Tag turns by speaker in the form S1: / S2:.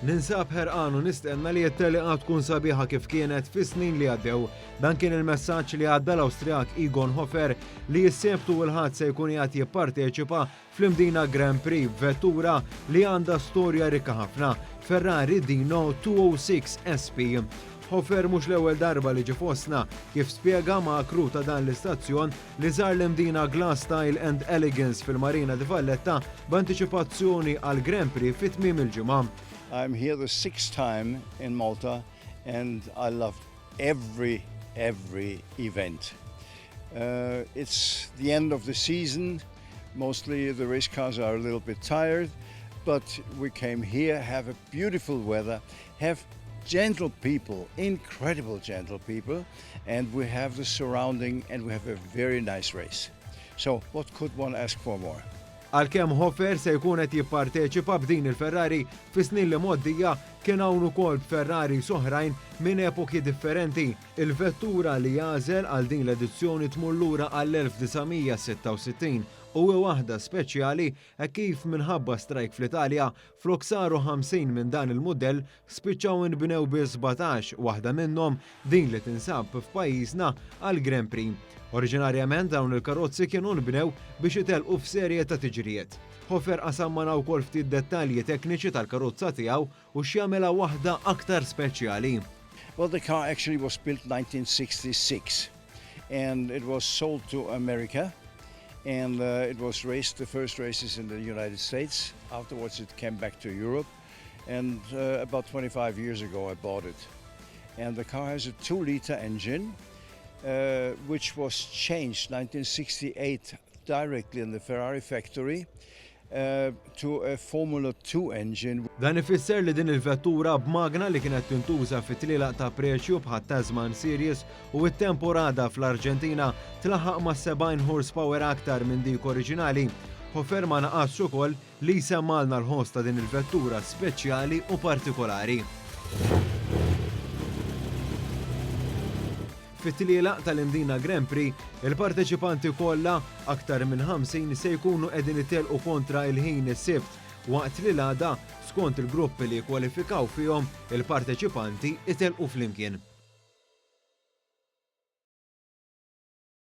S1: Ninsab ħerqan u nistenna li t-tellieqa tkun sabiħa kif kienet fis-snin li għaddew. Dan kien il-messaġġ li għadda l-Awstrijak Egon Hofer li s-Sibt u l-Ħadd se jkun qiegħed jipparteċipa fl-Imdina Grand Prix vettura li għandha storja rikka ħafna, Ferrari Dino 206 SP. Hofer mhux l-ewwel darba li ġie fostna kif spjega ma' kru ta' dan l-istazzjon li żar l-Imdina Glass Style Elegance fil-Marina di Valletta b'antiċipazzjoni għall-Grand Prix fit-tmiem il-ġimgħa.
S2: I'm here the sixth time in Malta and I love every event. It's the end of the season. Mostly the race cars are a little bit tired, but we came here, have a beautiful weather, have gentle people, incredible gentle people, and we have the surrounding and we have a very nice race. So what could one ask for more?
S1: Għalkemm Hofer se jkun qed jipparteċipa b'din il-Ferrari fis-snin li moddija kien hawn ukoll Ferrari oħrajn minn epoki differenti. Il-vettura li jażel għal din l-edizzjoni tmur lura għall-1966 u waħda speċjali kif minħabba strajk fl-Italja flok saru 50 minn dan il-mudell spiċċaw inbnew bi 17, waħda minnhom din li tinsab f'pajjiżna għall-Grand Prix. Oriġinarjament dawn il-karozzi kienu nbnew biex itelqu f'serje ta' tiġrijiet. Hofer qasammana wkoll ftit dettalji tekniċi tal-karozza tiegħu u x'jagħmilha waħda aktar speċjali.
S2: Well, the car actually was built 1966 and it was sold to America and it was raced the first races in the United States. Afterwards it came back to Europe and about 25 years ago I bought it. And the car has a 2-liter engine which was changed 1968 directly in the Ferrari factory to a Formula 2 engine.
S1: Dan ifisser li din il-vettura b'magna li kienet tintuża fit-tlielaq ta' preċju bħat Tasman Series u t-temporada fl-Arġentina tlaħħaq ma' 70 horsepower aktar minn dik oriġinali. Hofer ma naqasx ukoll li jsemmalna l-ħoss ta' din il-vettura speċjali u partikolari. Fit-tellieqa tal-Imdina Grand Prix, il-parteċipanti kollha aktar minn 50 se jkunu qegħdin itelqu kontra il-ħin is-Sibt waqt li l-għada skont il-gruppi li jkwalifikaw fihom il-parteċipanti itelqu flimkien.